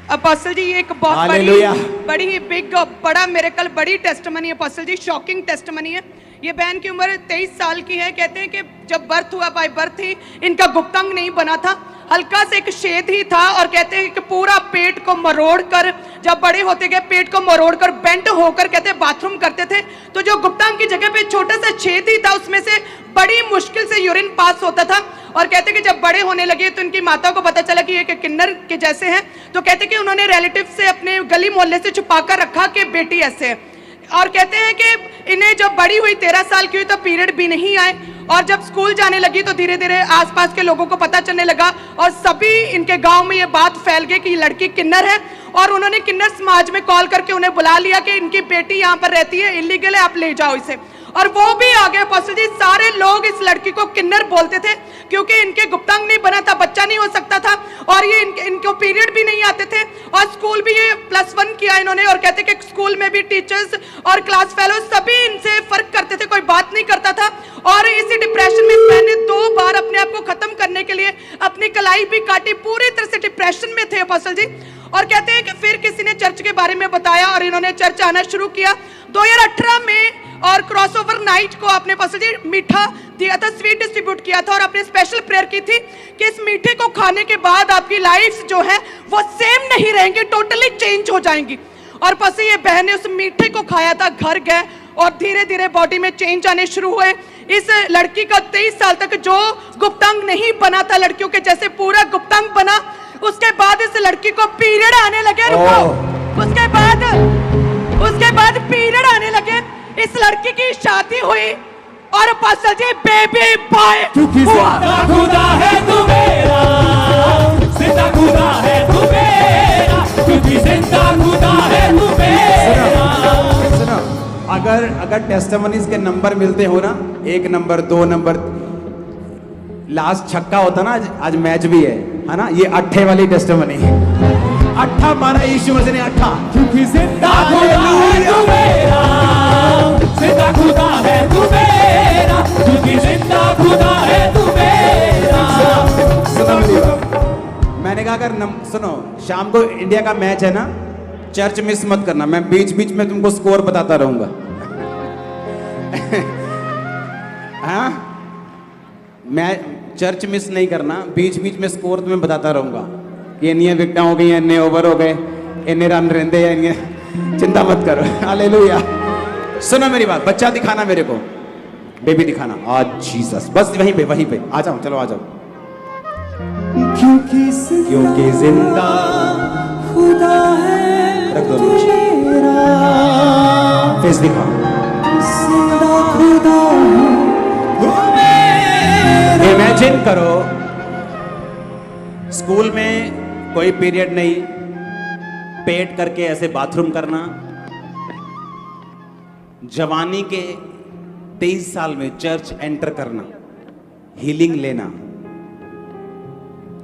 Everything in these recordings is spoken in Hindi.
अपोस्टल जी ये एक बहुत बड़ी ही बिग बड़ा मिरेकल, बड़ी टेस्टमनी है अपोस्टल जी, शॉकिंग टेस्टमनी है। ये बहन की उम्र 23 साल की है। कहते हैं कि जब बर्थ हुआ, बाय बर्थ ही इनका गुप्तांग नहीं बना था, हल्का से एक छेद ही था। और कहते हैं कि पूरा पेट को मरोड़ कर, जब बड़े होते गए पेट को मरोड़ कर बेंट होकर कहते हैं बाथरूम करते थे, तो जो गुप्तांग की जगह पे छोटा सा छेद ही था, उसमें से बड़ी मुश्किल से यूरिन पास होता था। और कहते कि जब बड़े होने लगे तो इनकी माता को पता चला कि ये किन्नर के जैसे हैं, तो कहते कि उन्होंने रिलेटिव से अपने गली मोहल्ले से छुपा कर रखा कि बेटी ऐसे है। और कहते हैं कि इन्हें जब बड़ी हुई 13 साल की हुई तो पीरियड भी नहीं आए, और जब स्कूल जाने लगी तो धीरे धीरे आसपास के लोगों को पता चलने लगा और सभी इनके गांव में ये बात फैल गई कि ये लड़की किन्नर है। और उन्होंने किन्नर समाज में कॉल करके उन्हें बुला लिया कि इनकी बेटी यहाँ पर रहती है, इलीगल है, आप ले जाओ इसे। और वो भी आ गए अपोस्टल जी। सारे लोग इस लड़की को किन्नर बोलते थे क्योंकि इनके गुप्तांग नहीं बना था, बच्चा नहीं हो सकता था, और ये इनको पीरियड भी नहीं आते थे। और स्कूल भी ये +1 किया इन्होंने, और कहते कि स्कूल में भी टीचर्स और क्लास फेलो सभी इनसे फर्क करते थे, कोई बात नहीं करता था। और इसी डिप्रेशन में मैंने 2 बार अपने आप को खत्म करने के लिए अपनी कलाई भी काटी, पूरी तरह से डिप्रेशन में थे अपोस्टल जी। और कहते हैं कि फिर किसी ने चर्च के बारे में बताया और इन्होंने चर्च आना शुरू किया 2018 में। और क्रॉसओवर नाइट को आपने अपोस्टल जी मीठा दिया था, स्वीट डिस्ट्रीब्यूट किया था, और आपने स्पेशल प्रेयर की थी कि इस मीठे को खाने के बाद आपकी लाइफ जो है वो सेम नहीं रहेंगी, टोटली चेंज हो जाएंगी। और बस ये बहन ने उस मीठे को खाया था, घर गए और धीरे धीरे बॉडी में चेंज आने शुरू हुए। इस लड़की का 23 साल तक जो गुप्तांग नहीं बना था, लड़कियों के जैसे पूरा गुप्तांग बना। उसके बाद इस लड़की को पीरियड आने लगे, उसके बाद पीरियड आने लगे, इस लड़की की शादी हुई और अपोस्टल जी बेबी बॉय हुआ। खुदा है तू मेरा, जिंदा खुदा है तू मेरा, क्योंकि जिंदा खुदा है तू मेरा। सुनो, अगर टेस्टिमनीज के नंबर मिलते हो ना, 1 नंबर 2 नंबर, लास्ट छक्का होता ना, आज मैच भी है ना, ये 8 वाली टेस्टिमनी है। 8 माना यीशु मसीह ने 8, क्योंकि जिंदा खुदा है तू मेरा, जिंदा खुदा है तू मेरा, क्योंकि जिंदा खुदा है तू मेरा। मैंने कहा अगर सुनो, शाम को इंडिया का मैच है ना, चर्च मिस मत करना, मैं बीच बीच में तुमको स्कोर बताता रहूंगा। हाँ, मैं चर्च मिस नहीं करना, बीच बीच में स्कोर तुम्हें बताता रहूंगा कि इन्नी विकटा हो गई, इन्ने ओवर हो गए, इन्ने रन रहते हैं, चिंता मत करो। हालेलुया। सुनो मेरी बात, बच्चा दिखाना मेरे को, बेबी दिखाना आज जीसस, बस वहीं पे आ जाओ, चलो आ जाओ। क्योंकि जिंदा खुदा है रख दो, फेस दिखाओ। जिंदा खुदा इमेजिन करो, स्कूल में कोई पीरियड नहीं, पेट करके ऐसे बाथरूम करना, जवानी के 23 साल में चर्च एंटर करना, हीलिंग लेना,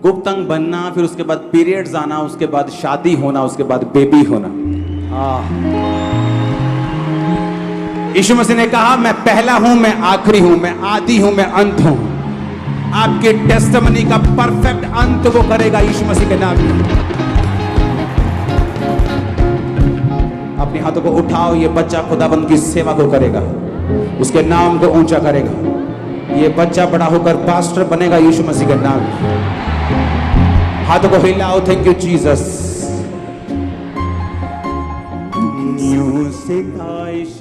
गुप्तांग बनना, फिर उसके बाद पीरियड्स आना, उसके बाद शादी होना, उसके बाद बेबी होना। यीशु मसीह ने कहा मैं पहला हूं, मैं आखिरी हूं, मैं आदि हूं, मैं अंत हूं। आपके टेस्टिमनी का परफेक्ट अंत वो करेगा यीशु मसीह के नाम में। अपने हाथों को उठाओ, ये बच्चा खुदाबंद की सेवा को करेगा, उसके नाम को ऊंचा करेगा। ये बच्चा बड़ा होकर पास्टर बनेगा यीशु मसीह के नाम में। हाथों को हिलाओ, थैंक यू जीसस। न्यू सिखाइश